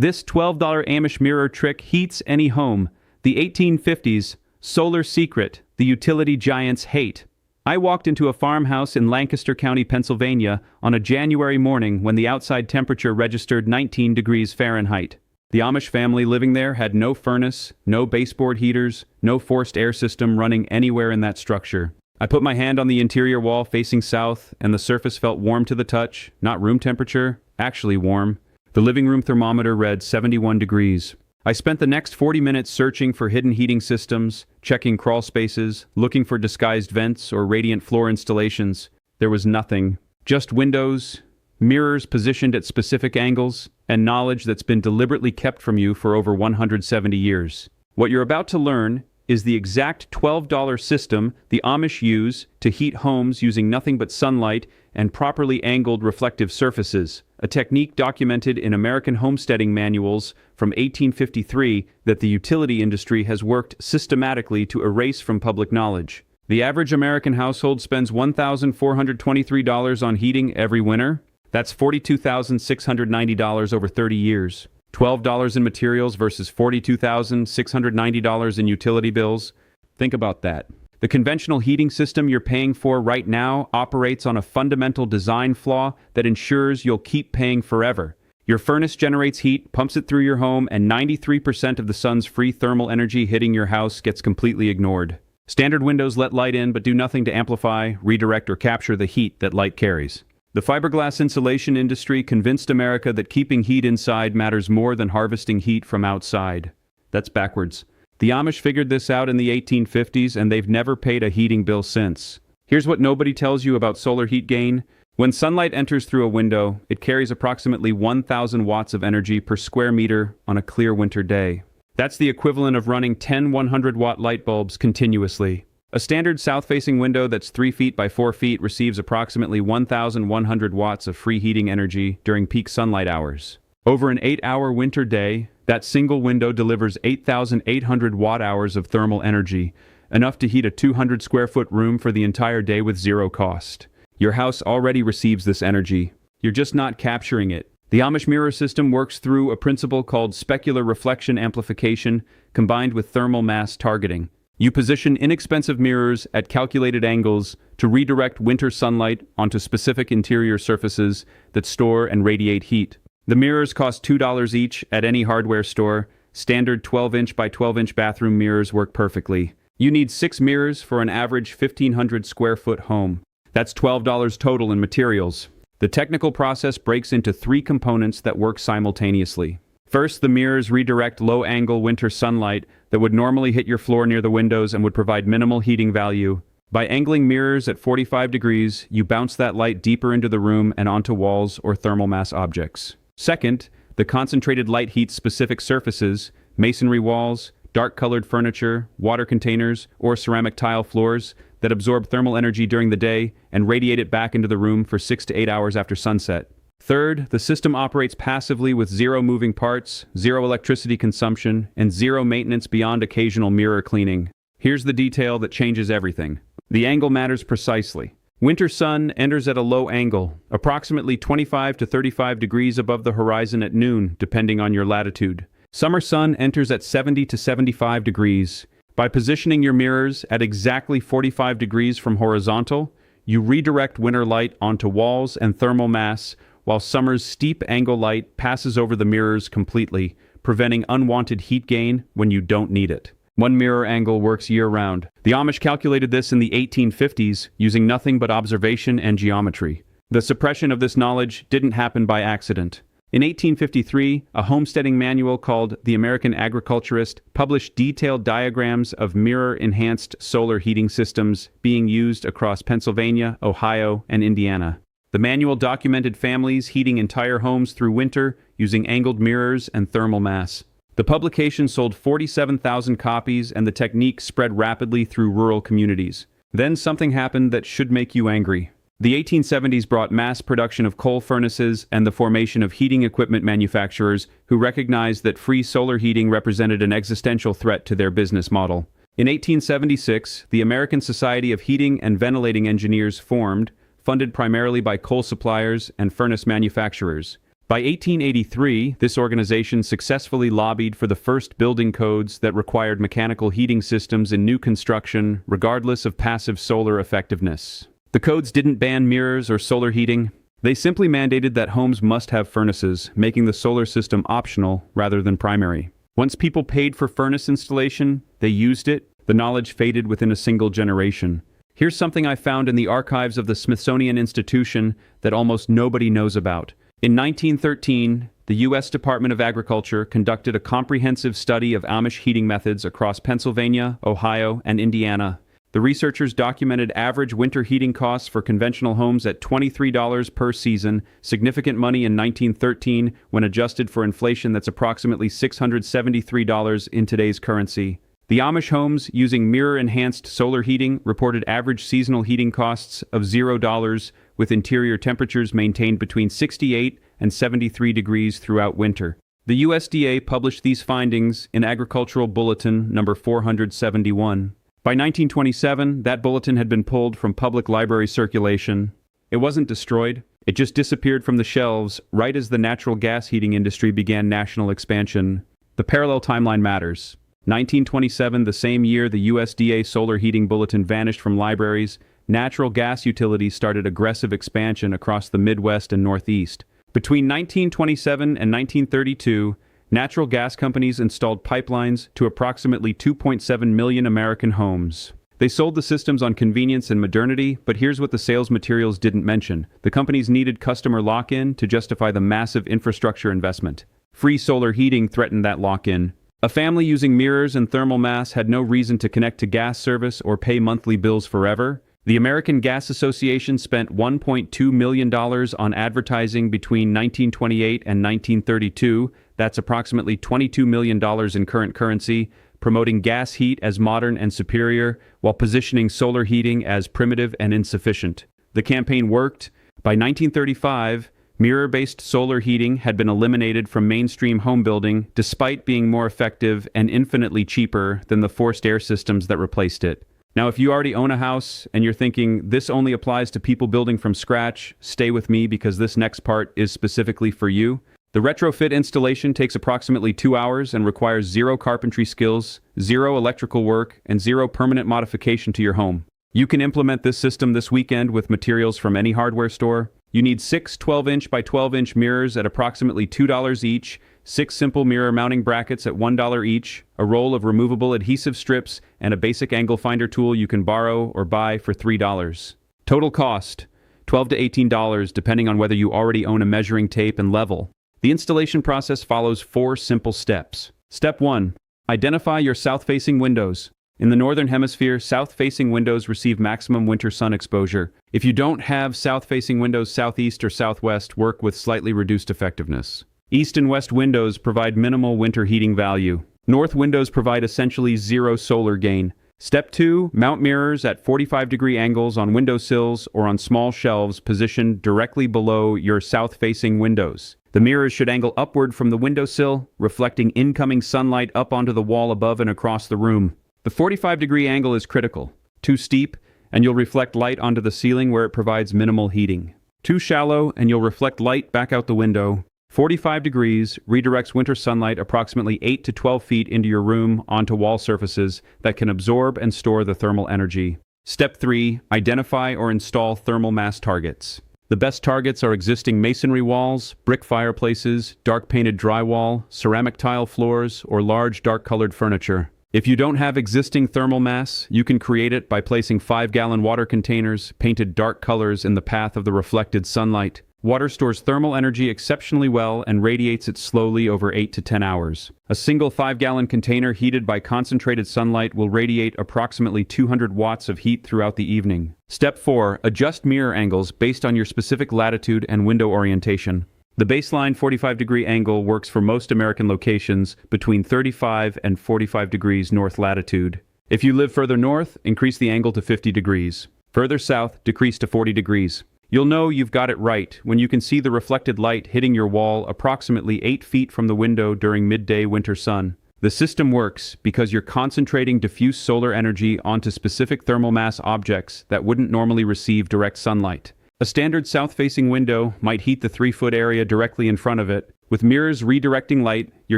This $12 Amish mirror trick heats any home. The 1850s, solar secret, the utility giants hate. I walked into a farmhouse in Lancaster County, Pennsylvania, on a January morning when the outside temperature registered 19 degrees Fahrenheit. The Amish family living there had no furnace, no baseboard heaters, no forced air system running anywhere in that structure. I put my hand on the interior wall facing south, and the surface felt warm to the touch, not room temperature, actually warm. The living room thermometer read 71 degrees. I spent the next 40 minutes searching for hidden heating systems, checking crawl spaces, looking for disguised vents or radiant floor installations. There was nothing. Just windows, mirrors positioned at specific angles, and knowledge that's been deliberately kept from you for over 170 years. What you're about to learn is the exact $12 system the Amish use to heat homes using nothing but sunlight and properly angled reflective surfaces, a technique documented in American homesteading manuals from 1853 that the utility industry has worked systematically to erase from public knowledge. The average American household spends $1,423 on heating every winter. That's $42,690 over 30 years. $12 in materials versus $42,690 in utility bills. Think about that. The conventional heating system you're paying for right now operates on a fundamental design flaw that ensures you'll keep paying forever. Your furnace generates heat, pumps it through your home, and 93% of the sun's free thermal energy hitting your house gets completely ignored. Standard windows let light in but do nothing to amplify, redirect, or capture the heat that light carries. The fiberglass insulation industry convinced America that keeping heat inside matters more than harvesting heat from outside. That's backwards. The Amish figured this out in the 1850s, and they've never paid a heating bill since. Here's what nobody tells you about solar heat gain. When sunlight enters through a window, it carries approximately 1,000 watts of energy per square meter on a clear winter day. That's the equivalent of running 10 100-watt light bulbs continuously. A standard south-facing window that's 3 feet by 4 feet receives approximately 1,100 watts of free heating energy during peak sunlight hours. Over an 8-hour winter day, that single window delivers 8,800 watt-hours of thermal energy, enough to heat a 200-square-foot room for the entire day with zero cost. Your house already receives this energy. You're just not capturing it. The Amish mirror system works through a principle called specular reflection amplification combined with thermal mass targeting. You position inexpensive mirrors at calculated angles to redirect winter sunlight onto specific interior surfaces that store and radiate heat. The mirrors cost $2 each at any hardware store. Standard 12-inch by 12-inch bathroom mirrors work perfectly. You need 6 mirrors for an average 1,500-square-foot home. That's $12 total in materials. The technical process breaks into 3 components that work simultaneously. First, the mirrors redirect low-angle winter sunlight that would normally hit your floor near the windows and would provide minimal heating value. By angling mirrors at 45 degrees, you bounce that light deeper into the room and onto walls or thermal mass objects. Second, the concentrated light heats specific surfaces, masonry walls, dark-colored furniture, water containers, or ceramic tile floors that absorb thermal energy during the day and radiate it back into the room for 6 to 8 hours after sunset. Third, the system operates passively with 0 moving parts, 0 electricity consumption, and 0 maintenance beyond occasional mirror cleaning. Here's the detail that changes everything. The angle matters precisely. Winter sun enters at a low angle, approximately 25 to 35 degrees above the horizon at noon, depending on your latitude. Summer sun enters at 70 to 75 degrees. By positioning your mirrors at exactly 45 degrees from horizontal, you redirect winter light onto walls and thermal mass, while summer's steep angle light passes over the mirrors completely, preventing unwanted heat gain when you don't need it. One mirror angle works year-round. The Amish calculated this in the 1850s using nothing but observation and geometry. The suppression of this knowledge didn't happen by accident. In 1853, a homesteading manual called The American Agriculturist published detailed diagrams of mirror-enhanced solar heating systems being used across Pennsylvania, Ohio, and Indiana. The manual documented families heating entire homes through winter using angled mirrors and thermal mass. The publication sold 47,000 copies, and the technique spread rapidly through rural communities. Then something happened that should make you angry. The 1870s brought mass production of coal furnaces and the formation of heating equipment manufacturers who recognized that free solar heating represented an existential threat to their business model. In 1876, the American Society of Heating and Ventilating Engineers formed, funded primarily by coal suppliers and furnace manufacturers. By 1883, this organization successfully lobbied for the first building codes that required mechanical heating systems in new construction, regardless of passive solar effectiveness. The codes didn't ban mirrors or solar heating. They simply mandated that homes must have furnaces, making the solar system optional rather than primary. Once people paid for furnace installation, they used it. The knowledge faded within a single generation. Here's something I found in the archives of the Smithsonian Institution that almost nobody knows about. In 1913, the U.S. Department of Agriculture conducted a comprehensive study of Amish heating methods across Pennsylvania, Ohio, and Indiana. The researchers documented average winter heating costs for conventional homes at $23 per season, significant money in 1913 when adjusted for inflation. That's approximately $673 in today's currency. The Amish homes using mirror-enhanced solar heating reported average seasonal heating costs of $0, with interior temperatures maintained between 68 and 73 degrees throughout winter. The USDA published these findings in Agricultural Bulletin number 471. By 1927, that bulletin had been pulled from public library circulation. It wasn't destroyed. It just disappeared from the shelves right as the natural gas heating industry began national expansion. The parallel timeline matters. 1927, the same year the USDA solar heating bulletin vanished from libraries, natural gas utilities started aggressive expansion across the Midwest and Northeast. Between 1927 and 1932, natural gas companies installed pipelines to approximately 2.7 million American homes. They sold the systems on convenience and modernity, but here's what the sales materials didn't mention. The companies needed customer lock-in to justify the massive infrastructure investment. Free solar heating threatened that lock-in. A family using mirrors and thermal mass had no reason to connect to gas service or pay monthly bills forever. The American Gas Association spent $1.2 million on advertising between 1928 and 1932. That's approximately $22 million in current currency, promoting gas heat as modern and superior, while positioning solar heating as primitive and insufficient. The campaign worked. By 1935, mirror-based solar heating had been eliminated from mainstream home building, despite being more effective and infinitely cheaper than the forced air systems that replaced it. Now, if you already own a house and you're thinking this only applies to people building from scratch, stay with me because this next part is specifically for you. The retrofit installation takes approximately 2 hours and requires zero carpentry skills, zero electrical work, and zero permanent modification to your home. You can implement this system this weekend with materials from any hardware store. You need 6 12-inch by 12-inch mirrors at approximately $2 each, 6 simple mirror mounting brackets at $1 each, a roll of removable adhesive strips, and a basic angle finder tool you can borrow or buy for $3. Total cost, $12 to $18 depending on whether you already own a measuring tape and level. The installation process follows 4 simple steps. Step 1. Identify your south-facing windows. In the Northern Hemisphere, south-facing windows receive maximum winter sun exposure. If you don't have south-facing windows, southeast or southwest work with slightly reduced effectiveness. East and west windows provide minimal winter heating value. North windows provide essentially zero solar gain. Step 2. Mount mirrors at 45-degree angles on windowsills or on small shelves positioned directly below your south-facing windows. The mirrors should angle upward from the windowsill, reflecting incoming sunlight up onto the wall above and across the room. The 45-degree angle is critical. Too steep, and you'll reflect light onto the ceiling where it provides minimal heating. Too shallow, and you'll reflect light back out the window. 45 degrees redirects winter sunlight approximately 8 to 12 feet into your room onto wall surfaces that can absorb and store the thermal energy. Step 3. Identify or install thermal mass targets. The best targets are existing masonry walls, brick fireplaces, dark painted drywall, ceramic tile floors, or large dark-colored furniture. If you don't have existing thermal mass, you can create it by placing 5-gallon water containers painted dark colors in the path of the reflected sunlight. Water stores thermal energy exceptionally well and radiates it slowly over 8 to 10 hours. A single 5-gallon container heated by concentrated sunlight will radiate approximately 200 watts of heat throughout the evening. Step 4. Adjust mirror angles based on your specific latitude and window orientation. The baseline 45-degree angle works for most American locations between 35 and 45 degrees north latitude. If you live further north, increase the angle to 50 degrees. Further south, decrease to 40 degrees. You'll know you've got it right when you can see the reflected light hitting your wall approximately 8 feet from the window during midday winter sun. The system works because you're concentrating diffuse solar energy onto specific thermal mass objects that wouldn't normally receive direct sunlight. A standard south-facing window might heat the 3-foot area directly in front of it. With mirrors redirecting light, you're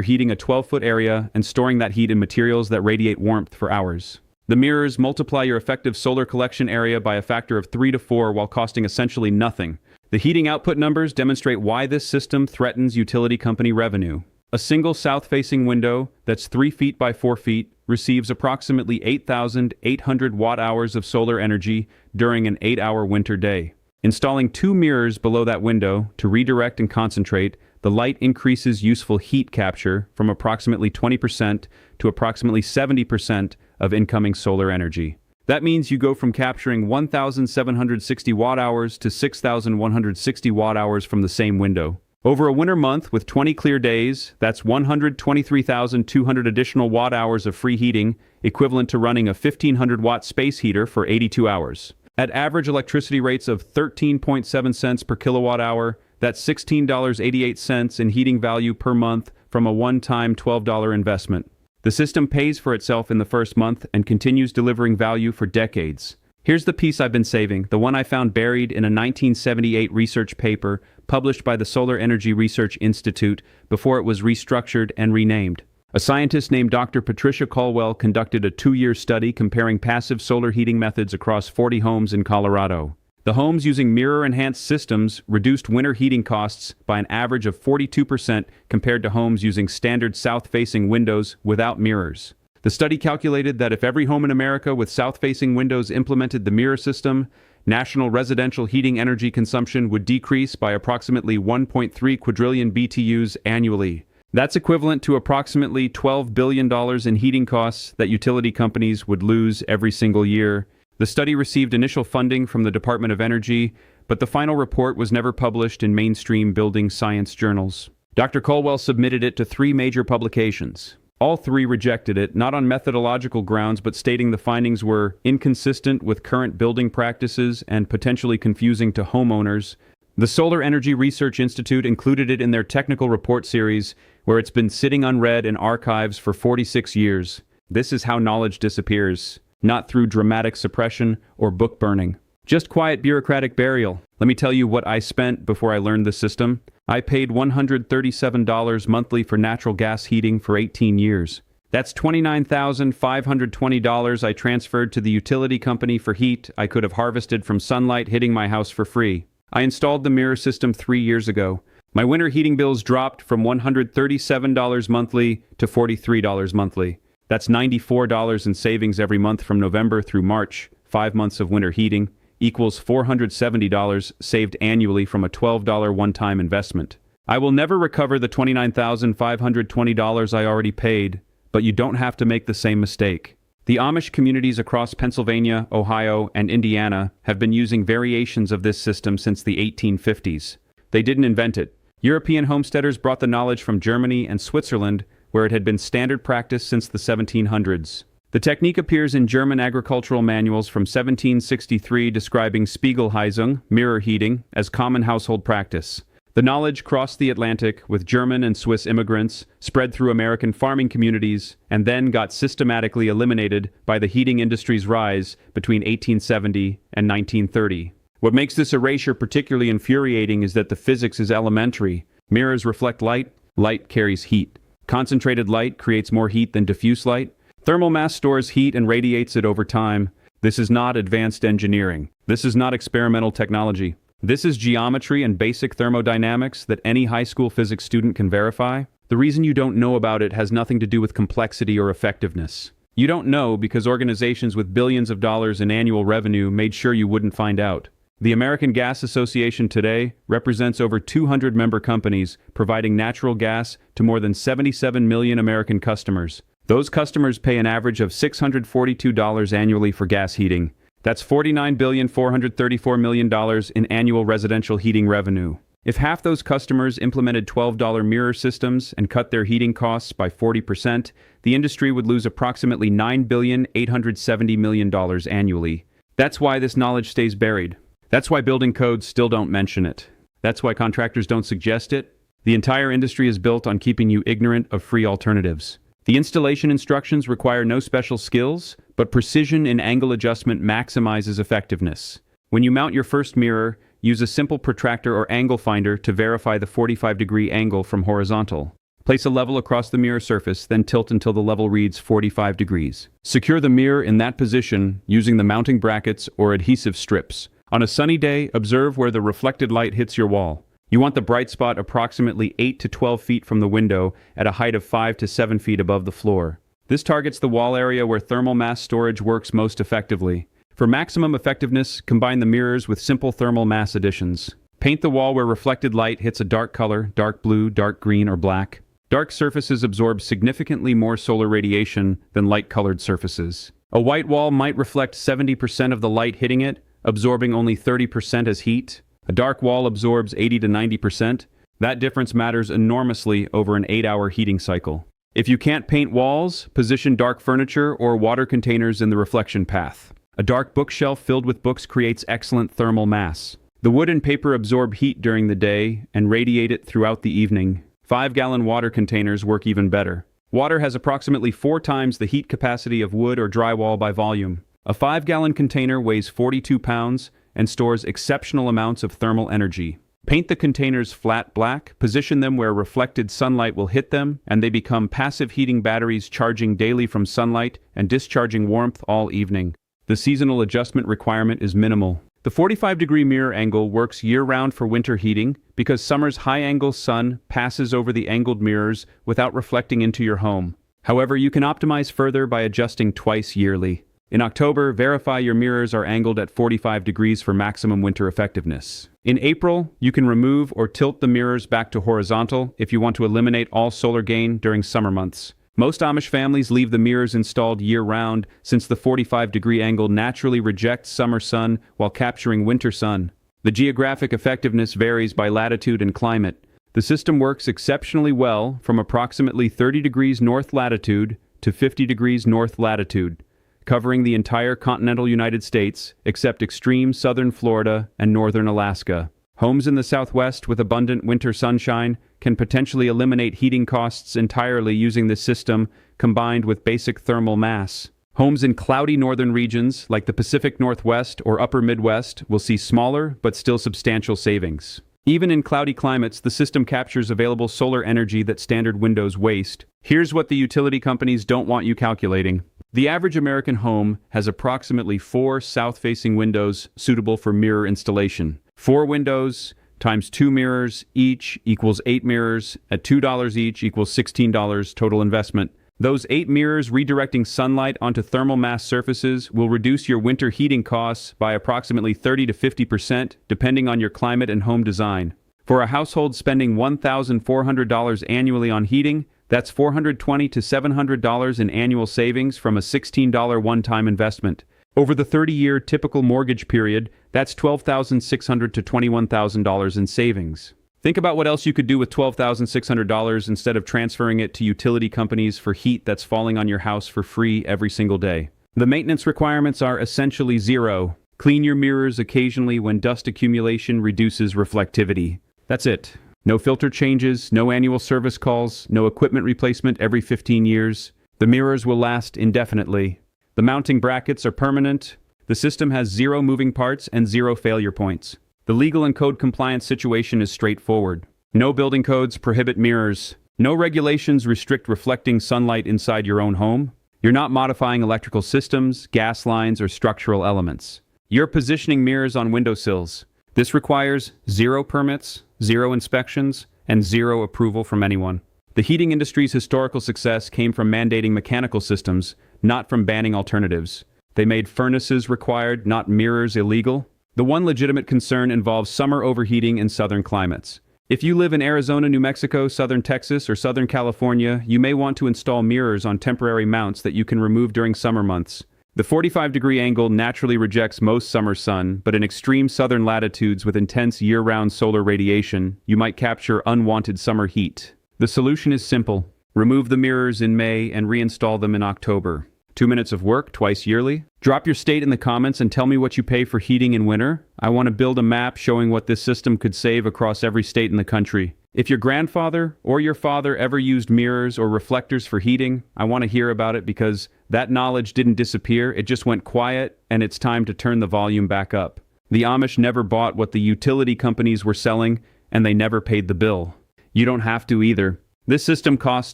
heating a 12-foot area and storing that heat in materials that radiate warmth for hours. The mirrors multiply your effective solar collection area by a factor of 3 to 4 while costing essentially nothing. The heating output numbers demonstrate why this system threatens utility company revenue. A single south-facing window that's 3 feet by 4 feet receives approximately 8,800 watt-hours of solar energy during an 8-hour winter day. Installing 2 mirrors below that window to redirect and concentrate, the light increases useful heat capture from approximately 20% to approximately 70% of incoming solar energy. That means you go from capturing 1,760 watt-hours to 6,160 watt-hours from the same window. Over a winter month with 20 clear days, that's 123,200 additional watt-hours of free heating, equivalent to running a 1,500-watt space heater for 82 hours. At average electricity rates of 13.7 cents per kilowatt-hour, that's $16.88 in heating value per month from a one-time $12 investment. The system pays for itself in the first month and continues delivering value for decades. Here's the piece I've been saving, the one I found buried in a 1978 research paper published by the Solar Energy Research Institute before it was restructured and renamed. A scientist named Dr. Patricia Caldwell conducted a 2-year study comparing passive solar heating methods across 40 homes in Colorado. The homes using mirror-enhanced systems reduced winter heating costs by an average of 42% compared to homes using standard south-facing windows without mirrors. The study calculated that if every home in America with south-facing windows implemented the mirror system, national residential heating energy consumption would decrease by approximately 1.3 quadrillion BTUs annually. That's equivalent to approximately $12 billion in heating costs that utility companies would lose every single year. The study received initial funding from the Department of Energy, but the final report was never published in mainstream building science journals. Dr. Caldwell submitted it to 3 major publications. All 3 rejected it, not on methodological grounds, but stating the findings were inconsistent with current building practices and potentially confusing to homeowners. The Solar Energy Research Institute included it in their technical report series, where it's been sitting unread in archives for 46 years. This is how knowledge disappears, not through dramatic suppression or book burning. Just quiet bureaucratic burial. Let me tell you what I spent before I learned the system. I paid $137 monthly for natural gas heating for 18 years. That's $29,520 I transferred to the utility company for heat I could have harvested from sunlight hitting my house for free. I installed the mirror system 3 years ago. My winter heating bills dropped from $137 monthly to $43 monthly. That's $94 in savings every month from November through March. 5 months of winter heating equals $470 saved annually from a $12 one-time investment. I will never recover the $29,520 I already paid, but you don't have to make the same mistake. The Amish communities across Pennsylvania, Ohio, and Indiana have been using variations of this system since the 1850s. They didn't invent it. European homesteaders brought the knowledge from Germany and Switzerland, where it had been standard practice since the 1700s. The technique appears in German agricultural manuals from 1763 describing Spiegelheizung, mirror heating, as common household practice. The knowledge crossed the Atlantic with German and Swiss immigrants, spread through American farming communities, and then got systematically eliminated by the heating industry's rise between 1870 and 1930. What makes this erasure particularly infuriating is that the physics is elementary. Mirrors reflect light, light carries heat. Concentrated light creates more heat than diffuse light. Thermal mass stores heat and radiates it over time. This is not advanced engineering. This is not experimental technology. This is geometry and basic thermodynamics that any high school physics student can verify. The reason you don't know about it has nothing to do with complexity or effectiveness. You don't know because organizations with billions of dollars in annual revenue made sure you wouldn't find out. The American Gas Association today represents over 200 member companies providing natural gas to more than 77 million American customers. Those customers pay an average of $642 annually for gas heating. That's $49,434 million in annual residential heating revenue. If half those customers implemented $12 mirror systems and cut their heating costs by 40%, the industry would lose approximately $9,870 million annually. That's why this knowledge stays buried. That's why building codes still don't mention it. That's why contractors don't suggest it. The entire industry is built on keeping you ignorant of free alternatives. The installation instructions require no special skills, but precision in angle adjustment maximizes effectiveness. When you mount your first mirror, use a simple protractor or angle finder to verify the 45-degree angle from horizontal. Place a level across the mirror surface, then tilt until the level reads 45 degrees. Secure the mirror in that position using the mounting brackets or adhesive strips. On a sunny day, observe where the reflected light hits your wall. You want the bright spot approximately 8 to 12 feet from the window at a height of 5 to 7 feet above the floor. This targets the wall area where thermal mass storage works most effectively. For maximum effectiveness, combine the mirrors with simple thermal mass additions. Paint the wall where reflected light hits a dark color, dark blue, dark green, or black. Dark surfaces absorb significantly more solar radiation than light-colored surfaces. A white wall might reflect 70% of the light hitting it, absorbing only 30% as heat. A dark wall absorbs 80 to 90%. That difference matters enormously over an 8-hour heating cycle. If you can't paint walls, position dark furniture or water containers in the reflection path. A dark bookshelf filled with books creates excellent thermal mass. The wood and paper absorb heat during the day and radiate it throughout the evening. 5-gallon water containers work even better. Water has approximately 4 times the heat capacity of wood or drywall by volume. A 5-gallon container weighs 42 pounds and stores exceptional amounts of thermal energy. Paint the containers flat black, position them where reflected sunlight will hit them, and they become passive heating batteries charging daily from sunlight and discharging warmth all evening. The seasonal adjustment requirement is minimal. The 45-degree mirror angle works year-round for winter heating because summer's high-angle sun passes over the angled mirrors without reflecting into your home. However, you can optimize further by adjusting twice yearly. In October, verify your mirrors are angled at 45 degrees for maximum winter effectiveness. In April, you can remove or tilt the mirrors back to horizontal if you want to eliminate all solar gain during summer months. Most Amish families leave the mirrors installed year-round since the 45-degree angle naturally rejects summer sun while capturing winter sun. The geographic effectiveness varies by latitude and climate. The system works exceptionally well from approximately 30 degrees north latitude to 50 degrees north latitude, covering the entire continental United States except extreme southern Florida and northern Alaska. Homes in the Southwest with abundant winter sunshine can potentially eliminate heating costs entirely using this system combined with basic thermal mass. Homes in cloudy northern regions like the Pacific Northwest or Upper Midwest will see smaller but still substantial savings. Even in cloudy climates, the system captures available solar energy that standard windows waste. Here's what the utility companies don't want you calculating. The average American home has approximately 4 south-facing windows suitable for mirror installation. 4 windows times 2 mirrors each equals 8 mirrors at $2 each equals $16 total investment. Those 8 mirrors redirecting sunlight onto thermal mass surfaces will reduce your winter heating costs by approximately 30 to 50% depending on your climate and home design. For a household spending $1,400 annually on heating, that's $420 to $700 in annual savings from a $16 one-time investment. Over the 30-year typical mortgage period, that's $12,600 to $21,000 in savings. Think about what else you could do with $12,600 instead of transferring it to utility companies for heat that's falling on your house for free every single day. The maintenance requirements are essentially zero. Clean your mirrors occasionally when dust accumulation reduces reflectivity. That's it. No filter changes, no annual service calls, no equipment replacement every 15 years. The mirrors will last indefinitely. The mounting brackets are permanent. The system has 0 moving parts and 0 failure points. The legal and code compliance situation is straightforward. No building codes prohibit mirrors. No regulations restrict reflecting sunlight inside your own home. You're not modifying electrical systems, gas lines, or structural elements. You're positioning mirrors on windowsills. This requires 0 permits, 0 inspections, and 0 approval from anyone. The heating industry's historical success came from mandating mechanical systems, not from banning alternatives. They made furnaces required, not mirrors illegal. The one legitimate concern involves summer overheating in southern climates. If you live in Arizona, New Mexico, southern Texas, or southern California, you may want to install mirrors on temporary mounts that you can remove during summer months. The 45-degree angle naturally rejects most summer sun, but in extreme southern latitudes with intense year-round solar radiation, you might capture unwanted summer heat. The solution is simple. Remove the mirrors in May and reinstall them in October. 2 minutes of work twice yearly. Drop your state in the comments and tell me what you pay for heating in winter. I want to build a map showing what this system could save across every state in the country. If your grandfather or your father ever used mirrors or reflectors for heating, I want to hear about it because that knowledge didn't disappear, it just went quiet, and it's time to turn the volume back up. The Amish never bought what the utility companies were selling, and they never paid the bill. You don't have to either. This system costs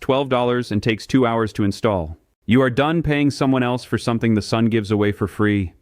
$12 and takes 2 hours to install. You are done paying someone else for something the sun gives away for free.